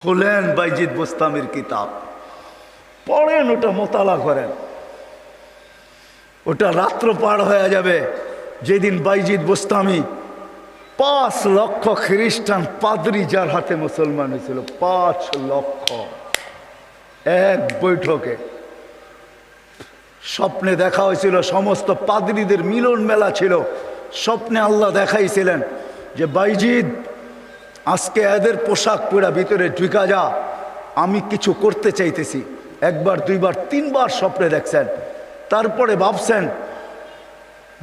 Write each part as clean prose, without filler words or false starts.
খুলেন বাইজিদ বোস্তামির কিতাব, পড়েন, ওটা মোতালা করেন। ওটা রাত্র পার হয়ে যাবে যেদিন বাইজিদ বোস্তামি 5 লক্ষ খ্রিস্টান পাদ্রী যার হাতে মুসলমান হয়েছিল, 5 লক্ষ এক বৈঠকে। স্বপ্নে দেখা হয়েছিল, সমস্ত পাদ্রীদের মিলন মেলা ছিল। স্বপ্নে আল্লাহ দেখাইছিলেন যে বাইজিদ আজকে এদের পোশাক পরা ভিতরে ঢুকা যা, আমি কিছু করতে চাইতেছি। একবার, দুইবার, তিনবার স্বপ্নে দেখছেন। তারপরে ভাবছেন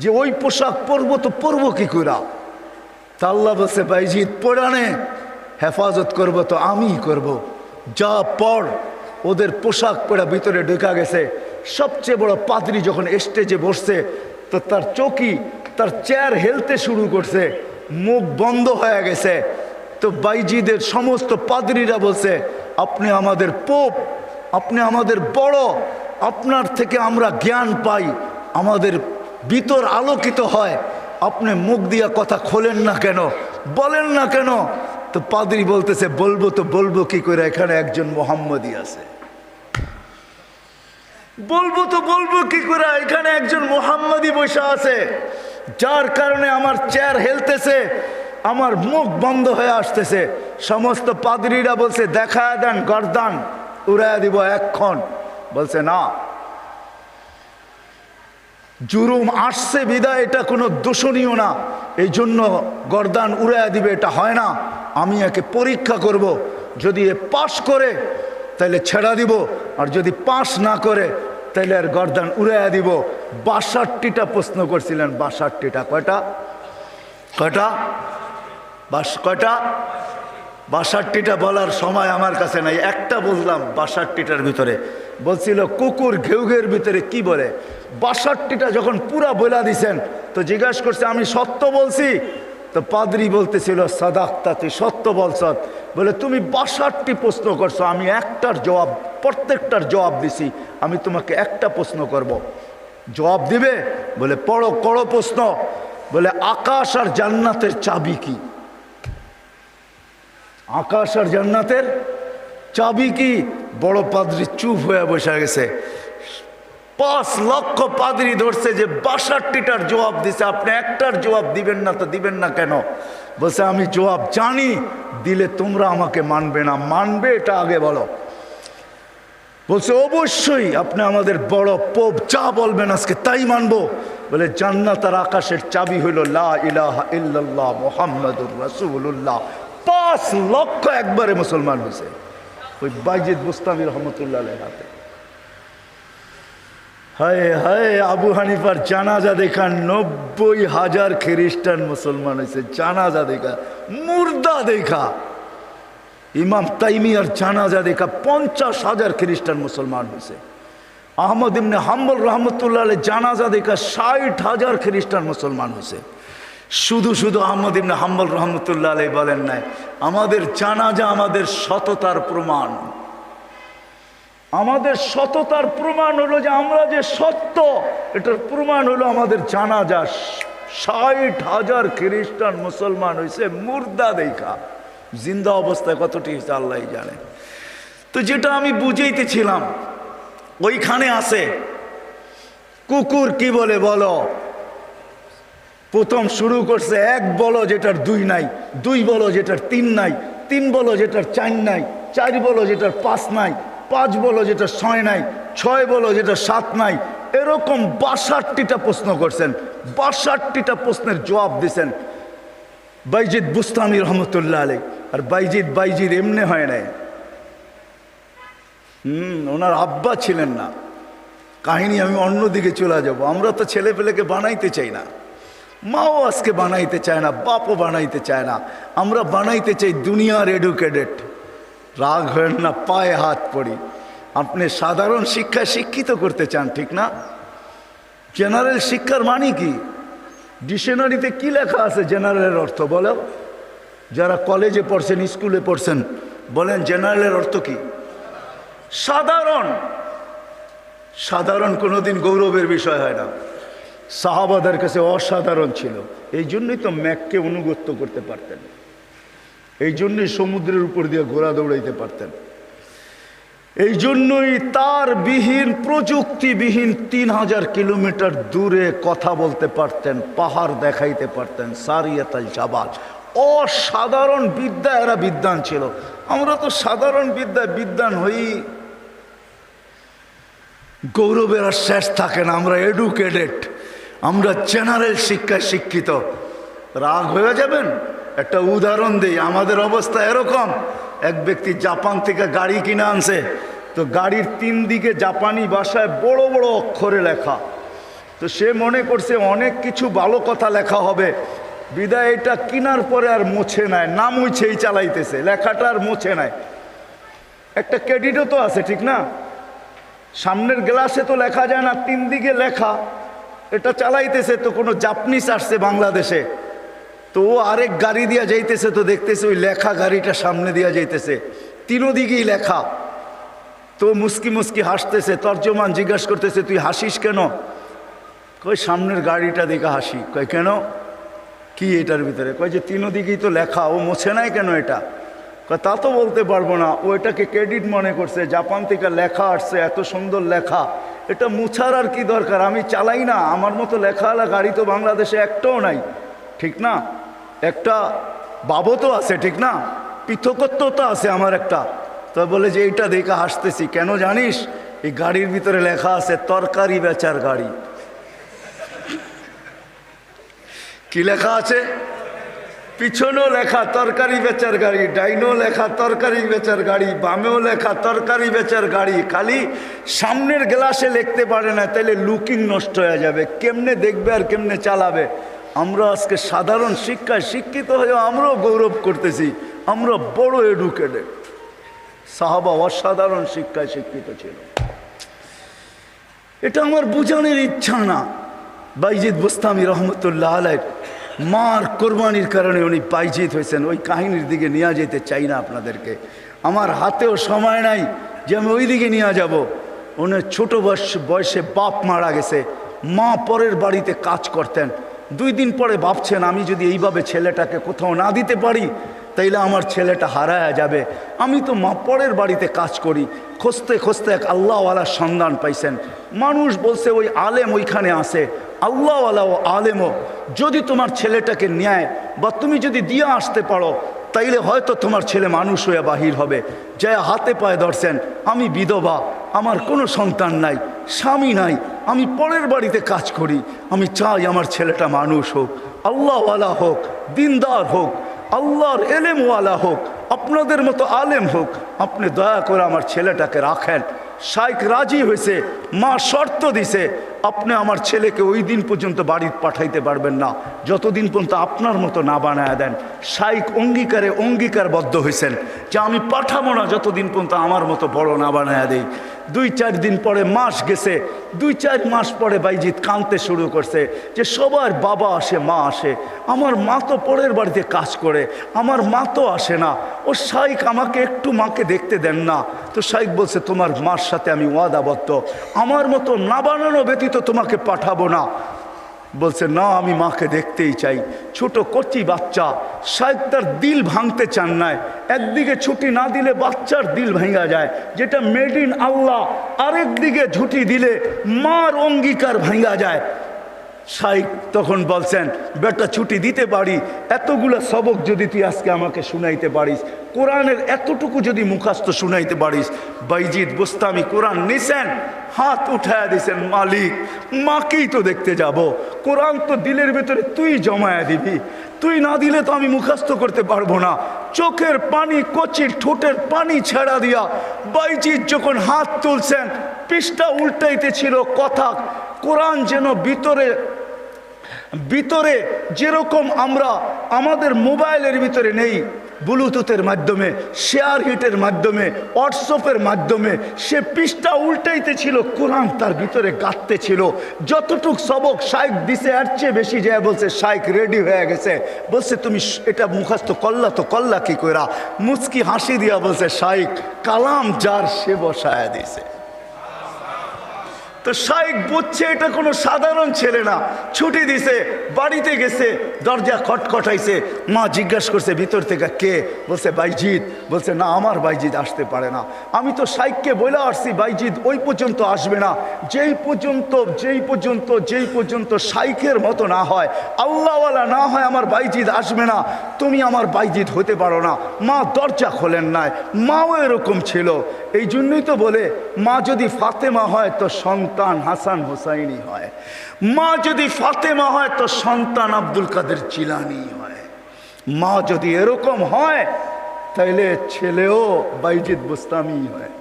যে ওই পোশাক পরবো তো পরবো কি করে। তা আল্লাহ বলছে বাইজিদ পরানে হেফাজত করব তো আমিই করব। যা পর। ওদের পোশাক পরা ভিতরে ঢুকা গেছে। সবচেয়ে বড় পাদ্রী যখন স্টেজে বসছে তো তার চৌকি, তার চেয়ার হেলতে শুরু করছে, মুখ বন্ধ হয়ে গেছে। তো বাইজিদের সমস্ত পাদ্রীরা বলছে আপনি আমাদের পোপ, আপনি আমাদের বড়, আপনার থেকে আমরা জ্ঞান পাই, আমাদের ভিতর আলোকিত হয়, আপনি মুখ দিয়া কথা খোলেন না কেন, বলেন না কেন। তো পাদ্রী বলতেছে বলবো তো বলবো কি করে, এখানে একজন মোহাম্মদী আছে। বলবো তো বলবো কি করে, এখানে একজন মোহাম্মদী বসে আছে, যার কারণে আমার চেয়ার হেলতেছে, আমার মুখ বন্ধ হয়ে আসতেছে। সমস্ত পাদ্রীরা বলছে দেখা দেন, গর্দান উড়াইয়া দিব এক্ষণ। বলছে না, জুরুম আসছে বিদায় এটা কোনো দোষণীয় না, এই জন্য গর্দান উড়াইয়া দিবে, এটা হয় না। আমি একে পরীক্ষা করব, যদি এ পাশ করে তাহলে ছেড়া দিব, আর যদি পাশ না করে তাহলে আর গর্দান উড়াইয়া দিব। 62টা প্রশ্ন করছিলেন, 62টা। কয়টা? কয়টা? কয়টা? 62টা বলার সময় আমার কাছে নাই, একটা বললাম 62টার ভিতরে। বলছিল কুকুর ঘেউঘের ভিতরে কি বলে। 62টা যখন পুরা বলা দিছেন তো জিজ্ঞাসা করছে আমি সত্য বলছি। তো পাদ্রী বলতেছিল সাদাক্তা, তুই সত্য বলছ। বলে তুমি 62টি প্রশ্ন করছো, আমি একটার জবাব, প্রত্যেকটার জবাব দিছি, আমি তোমাকে একটা প্রশ্ন করব, জবাব দিবে? বলে পড়ো, করো প্রশ্ন। বলে আকাশ আর জান্নাতের চাবি কি? আকাশ আর জান্নাতের চাবি কি? বড় পাদ্রী চুপ হয়ে বসে গেছে। 5 লক্ষ পাদ্রী ধরছে যে 62টার জবাব দিছে, আপনি একটার জবাব দিবেন না, তো দিবেন না কেন? বলছে আমি জবাব জানি, দিলে তোমরা আমাকে মানবে না, মানবে এটা আগে বলো। বলছে অবশ্যই আপনি আমাদের বড় পোপ, যা বলবেন আজকে তাই মানবো। বলে জান্নাত আর আকাশের চাবি হইল লা ইলাহা ইল্লাল্লাহ মুহাম্মাদুর রাসূলুল্লাহ। 5 লক্ষ একবারে মুসলমান হয়েছে ওই বাইজিদ বোস্তামি রহমতুল্লাহ আলাইহির হাতে। হায় হায়, আবু হানিফার জানাজা দেখা 90,000 খ্রিস্টান মুসলমান হয়েছে। জানাজা দেখা, মুর্দা দেখা। ইমাম তাইমিয়ার জানাজা দেখা 50,000 খ্রিস্টান মুসলমান হয়েছে। আহমদ ইবনে হাম্বল রহমতুল্লাহ আলাইহি জানাজা দেখা 60,000 খ্রিস্টান মুসলমান হয়েছে। শুধু শুধু আহমদ ইবনে হাম্বল রহমতুল্লাহ আলাইহি বলেন নাই আমাদের জানাজা আমাদের সততার প্রমাণ। আমাদের সততার প্রমাণ হলো যে আমরা যে সত্য, এটার প্রমাণ হলো আমাদের জানাজা। 60,000 খ্রিস্টান মুসলমান হয়েছে মুর্দা দেখা। জিন্দা অবস্থায় কতটি হয়েছে আল্লাহ জানে। তো যেটা আমি বুঝাইতেছিলাম, ওইখানে আছে কুকুর কি বলে বলো। প্রথম শুরু করছে 1 বলো যেটার 2 নাই, 2 বলো যেটার 3 নাই, 3 বলো যেটার 4 নাই, 4 বলো যেটার 5 নাই, 5 বলো যেটার 6 নাই, 6 বলো যেটার 7 নাই। এরকম 62টা প্রশ্ন করছেন। 62টা প্রশ্নের জবাব দিছেন বাইজিদ বুস্তামি রহমতুল্লাহ আলাইহি। আর বাইজিদ এমনি হয় নাই। ওনার আব্বা ছিলেন না। কাহিনী আমি অন্যদিকে চলে যাব। আমরা তো ছেলে পেলেকে বানাইতে চাই না, মাও আজকে বানাইতে চায় না, বাপও বানাইতে চায় না। আমরা বানাইতে চাই দুনিয়ার এডুকেটেড। রাগ হয় না, পায়ে হাত পড়ি। আপনি সাধারণ শিক্ষায় শিক্ষিত করতে চান, ঠিক না? জেনারেল শিক্ষার মানে কি? ডিকশনারিতে কি লেখা আছে জেনারেলের অর্থ বলো? যারা কলেজে পড়ছেন, স্কুলে পড়ছেন, বলেন জেনারেলের অর্থ কি? সাধারণ। সাধারণ কোনোদিন গৌরবের বিষয় হয় না। সাহাবাদের কাছে অসাধারণ ছিল, এই জন্যই তো ম্যাককে অনুগত্য করতে পারতেন। এই জন্যই সমুদ্রের উপর দিয়ে ঘোড়া দৌড়াইতে পারতেন। এই জন্যই তার বিহীন, প্রযুক্তিবিহীন 3000 কিলোমিটার দূরে কথা বলতে পারতেন, পাহাড় দেখাইতে পারতেন। সারিয়াতাল জাবাল, অসাধারণ বিদ্যা, এরা বিদ্বান ছিল। আমরা তো সাধারণ বিদ্যায় বিদ্বান হই, গৌরবের আর শেষ থাকে না। আমরা এডুকেটেড, আমরা জেনারেল শিক্ষায় শিক্ষিত। রাগ হয়ে যাবেন? একটা উদাহরণ দিই। আমাদের অবস্থা এরকম, এক ব্যক্তি জাপান থেকে গাড়ি কিনে আনছে, তো গাড়ির 3 দিকে জাপানি ভাষায় বড় বড় অক্ষরে লেখা। তো সে মনে করছে অনেক কিছু ভালো কথা লেখা হবে, বিদায় এটা কেনার পরে আর মোছে নাই, না মুছেই চালাইতেছে, লেখাটা আর মোছে নাই। একটা ক্রেডিটও তো আছে, ঠিক না? সামনের গ্লাসে তো লেখা যায় না, 3 দিকে লেখা, এটা চালাইতেছে। তো কোনো জাপানিজ আসছে বাংলাদেশে, তো ও আরেক গাড়ি দিয়া যাইতেছে, তো দেখতেছে ওই লেখা গাড়িটা সামনে দিয়া যাইতেছে, 3 দিকেই লেখা। তো মুস্কি মুস্কি হাসতেছে। তর্জমান জিজ্ঞাসা করতেছে, তুই হাসিস কেন? কই সামনের গাড়িটা দেখে হাসি। কয় কেন, কি এটার ভিতরে? কয় যে 3 দিকেই তো লেখা, ও মোছে নাই কেন এটা? কয় তা তো বলতে পারবো না, ও এটাকে ক্রেডিট মনে করছে, জাপান থেকে লেখা আসছে, এত সুন্দর লেখা, এটা মুছার আর কি দরকার, আমি চালাই না, আমার মতো লেখাওয়ালা গাড়ি তো বাংলাদেশে একটাও নাই, ঠিক না? একটা বাবতও আছে, ঠিক না? পৃথকত্ব তো আছে আমার একটা। তো বলে যে এইটা দেখে হাসতেছি কেন জানিস? এই গাড়ির ভিতরে লেখা আছে তরকারি বেচার গাড়ি। কি লেখা আছে? পিছনেও লেখা তরকারি বেচার গাড়ি, ডাইনেও লেখা তরকারি বেচার গাড়ি, বামেও লেখা তরকারি বেচার গাড়ি। খালি সামনের গ্লাসে লিখতে পারে না, তাইলে লুকিং নষ্ট হয়ে যাবে, কেমনে দেখবে আর কেমনে চালাবে। আমরা আজকে সাধারণ শিক্ষায় শিক্ষিত হয়ে আমরাও গৌরব করতেছি, আমরা বড় এডুকেটেড। সাহাবা অসাধারণ শিক্ষায় শিক্ষিত ছিল। এটা আমার বোঝানোর ইচ্ছা না। বাইজিদ বুস্তামি রহমতুল্লাহ আলাইহ মার কোরবানির কারণে উনি বাইজিদ হয়েছেন, ওই কাহিনীর দিকে নিয়ে যেতে চাই না আপনাদেরকে। আমার হাতেও সময় নাই যে আমি ওই দিকে নিয়ে যাব। উনি ছোট বয়সে বাপ মারা গেছে, মা পরের বাড়িতে কাজ করতেন। 2 দিন পরে ভাবছেন, আমি যদি এইভাবে ছেলেটাকে কোথাও না দিতে পারি তাইলে আমার ছেলেটা হারায়া যাবে। আমি তো মা পরের বাড়িতে কাজ করি। খুঁজতে খুঁজতে এক আল্লাহওয়ালার সন্ধান পাইছেন। মানুষ বলছে ওই আলেম ওইখানে আছে, আল্লাহওয়ালা ও আলেমও যদি তোমার ছেলেটাকে নেয় বা তুমি যদি দিয়ে আসতে পারো তাইলে হয়তো তোমার ছেলে মানুষ হয়ে বাহির হবে। যা হাতে পায়ে ধরছেন, আমি বিধবা, আমার কোনো সন্তান নাই, স্বামী নাই, আমি পরের বাড়িতে কাজ করি, আমি চাই আমার ছেলেটা মানুষ হোক, আল্লাহওয়ালা হোক, দিনদার হোক, আল্লাহর এলেমওয়ালা হোক, আপনাদের মতো আলেম হোক, আপনি দয়া করে আমার ছেলেটাকে রাখেন। শাইখ রাজি হয়েছে, মা শর্ত দিছে, আপনি আমার ছেলেকে ওই দিন পর্যন্ত বাড়ি পাঠাইতে পারবেন না যতদিন পর্যন্ত আপনার মতো না বানায় দেন। শাইখ অঙ্গীকারবদ্ধ হয়েছেন যে আমি পাঠাবো না যতদিন পর্যন্ত আমার মতো বড় না বানায় দেই। 2-4 দিন পরে মাস গেছে, 2-4 মাস পরে বাইজিদ কাঁদতে শুরু করছে যে সবার বাবা আসে, মা আসে, আমার মা তো পরের বাড়িতে কাজ করে, আমার মা তো আসে না। ও শাইখ আমাকে একটু মাকে দেখতে দেন না। তো শাইখ বলছে, তোমার মার সাথে আমি ওয়াদাবদ্ধ, আমার মতো না বানানো ব্যতীত তোমাকে পাঠাবো না। বলছে না, আমি মাকে দেখতেই চাই। ছোট কচি বাচ্চা, শাইখ তার দিল ভাঙতে চান নাই। একদিকে ছুটি না দিলে বাচ্চার দিল ভাঙা যায়, যেটা মেড ইন আল্লাহ, আরেকদিকে ছুটি দিলে মার অঙ্গীকার ভাঙা যায়। শাইখ তখন বলছেন, বেটা ছুটি দিতে পারি, এতগুলো সবক যদি তুই আজকে আমাকে শুনাইতে পারিস, কোরআনের এতটুকু যদি মুখস্থ শুনাইতে পারিস। বাইজিদ বুস্তামি কোরআন নিছেন, হাত উঠায়া দিছেন, মালিক মাকেই তো দেখতে যাব, কোরআন তো দিলের ভেতরে তুই জমায়া দিবি, তুই না দিলে তো আমি মুখস্থ করতে পারবো না। চোখের পানি, কচির ঠোঁটের পানি ছেড়া দিয়া বাইজিদ যখন হাত তুলছেন, পৃষ্ঠা উল্টাইতে ছিল কথা। কোরআন যেন ভিতরে যেরকম আমরা আমাদের মোবাইলের ভিতরে নেই, ব্লুটুথের মাধ্যমে, শেয়ার হিটের মাধ্যমে, হোয়াটসঅ্যাপের মাধ্যমে সে পৃষ্ঠা উল্টাইতে ছিল, কোরআন তার ভিতরে গাঁথতে ছিল। যতটুক সবক শাইখ দিছে এর চেয়ে বেশি যায় বলছে শাইখ রেডি হয়ে গেছে। বলছে তুমি এটা মুখস্থ করলা, তো করলা কি কইরা? মুচকি হাসি দিয়া বলছে, শাইখ কালাম যার সে বসায়া দিছে। তো শাইখ বুঝছে এটা কোনো সাধারণ ছেলে না, ছুটি দিছে, বাড়িতে গেছে, দরজা খটখটাইছে। মা জিজ্ঞাসা করছে ভিতর থেকে কে? বলছে বাইজিৎ। বলছে না, আমার বাইজিৎ আসতে পারে না। আমি তো শাইখকে বলে আসছি বাইজিৎ ওই পর্যন্ত আসবে না, যেই পর্যন্ত শাইখের মতো না হয়, আল্লাহওয়ালা না হয়, আমার বাইজিৎ আসবে না। তুমি আমার বাইজিৎ হতে পারো না। মা দরজা খোলেন নাই। মাও এরকম ছিল। এই জন্যই তো বলে মা যদি ফাতেমা হয় তো সন্তান হাসান হোসাইনি হয়, মা যদি ফাতেমা হয় তো সন্তান আব্দুল কাদের জিলানি হয়। মা যদি এরকম হয় তাইলে ছেলেও বাইজিৎ বুস্তামি হয়।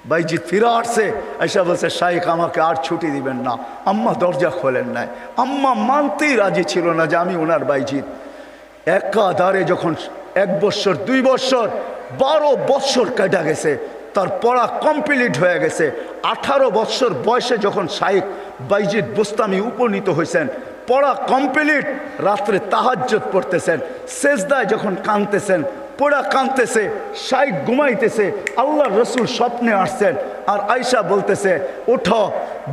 বাইজিৎ ফিরে আসছে, এসে বলছে শাইখ আমাকে আর ছুটি দিবেন না। আম্মা দরজা খোলেন নাই। আম্মা মানতেই রাজি ছিল না যে আমি ওনার বাইজিৎ। একাধারে যখন 1 বৎসর 2 বৎসর 12 বৎসর কেটে গেছে, তার পড়া কমপ্লিট হয়ে গেছে। 18 বৎসর বয়সে যখন শাইখ বাইজিৎ বুস্তামি উপনীত হয়েছেন, পড়া কমপ্লিট, রাত্রে তাহাজ্জুদ পড়তেছেন, সেজদায় যখন কাঁদতেছেন, পড়া কাঁদতেছে, শাইখ ঘুমাইতেছে, আল্লাহ রসুল স্বপ্নে আসছেন। আর আয়সা বলতেছে ওঠো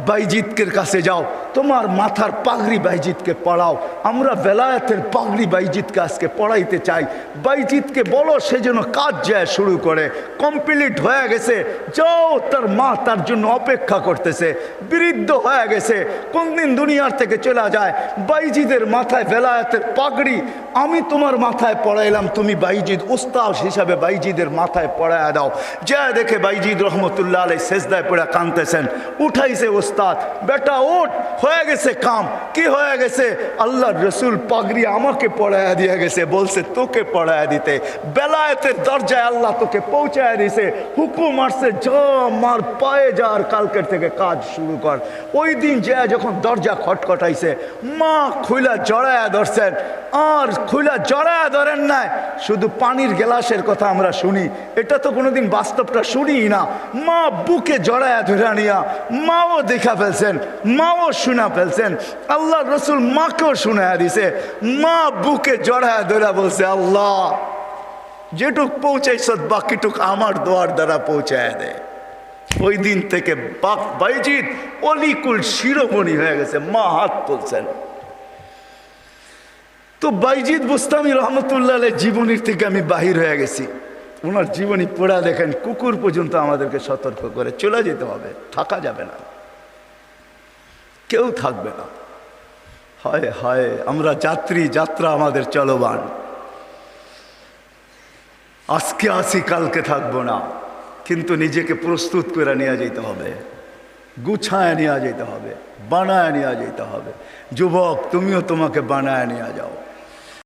বাইজিৎকের কাছে যাও, তোমার মাথার পাগড়ি বাইজিৎকে পড়াও, আমরা বেলায়েতের পাগড়ি বাইজিৎকে আজকে পড়াইতে চাই। বাইজিৎকে বলো সে যেন কাজ যায় শুরু করে। কমপ্লিট হয়ে গেছে, যাও। তার মা তার জন্য অপেক্ষা করতেছে, বৃদ্ধ হয়ে গেছে, কোনদিন দুনিয়ার থেকে চলে যায়। বাইজিদের মাথায় বেলায়েতের পাগড়ি আমি তোমার মাথায় পড়াইলাম, তুমি বাইজিদ উস্তাদ হিসাবে বাইজিদের মাথায় পড়ায় দাও। যা দেখে বাইজিদ রহমতুল্লাহ আলাইহি সেজদায় পড়ে কাঁদতেছেন। উঠাইছে উস্তাদ, বেটা ওঠ, হয়ে গেছে কাম। কি হয়ে গেছে? আল্লাহর রসুল পাগড়ি আমাকে পড়ায় দিয়ে গেছে, বলছে তোকে পড়ায় দিতে। বেলায়েতের দরজায় আল্লাহ তোকে পৌঁছায় দিছে, হুকুম আসছে যা মার পায়ে যা, আর কালকের থেকে কাজ শুরু কর। ওই দিন যা যখন দরজা খটখটাইছে, মা খুইলা জড়ায়া ধরছেন। আর খুইলা জড়ায়া ধরেন নাই, শুধু পানির গ্লাসের কথা আমরা শুনি, এটা তো কোনোদিন বাস্তবটা শুনি না। মা বুকে জড়ায়া ধরে নিয়া মাও দেখা ফেলছেন, মাও শোনা ফেলছেন। আল্লাহ রসুল মাকেও শোনায়া দিছে। মা বুকে জড়ায়া ধরে বলছে আল্লাহ যেটুক পৌঁছাইছ বাকিটুক আমার দোয়ার দ্বারা পৌঁছায় দেয়। ওই দিন থেকে বাইজিদ অলিকুল শিরোমণি হয়ে গেছে। মা হাত তুলছেন। তো বাইজিদ বুস্তামি রহমতুল্লাহ জীবনীর থেকে আমি বাহির হয়ে গেছি। ওনার জীবনী পড়া দেখেন, কুকুর পর্যন্ত আমাদেরকে সতর্ক করে চলে যেতে হবে, থাকা যাবে না, কেউ থাকবে না। হায় হায়, আমরা যাত্রী, যাত্রা আমাদের চলবান। আজকে আসি কালকে থাকবো না, কিন্তু নিজেকে প্রস্তুত করে নিয়ে যেতে হবে, গুছায় নিয়ে যেতে হবে, বানায় নিয়ে যেতে হবে। যুবক তুমিও তোমাকে বানায় নিয়ে যাও।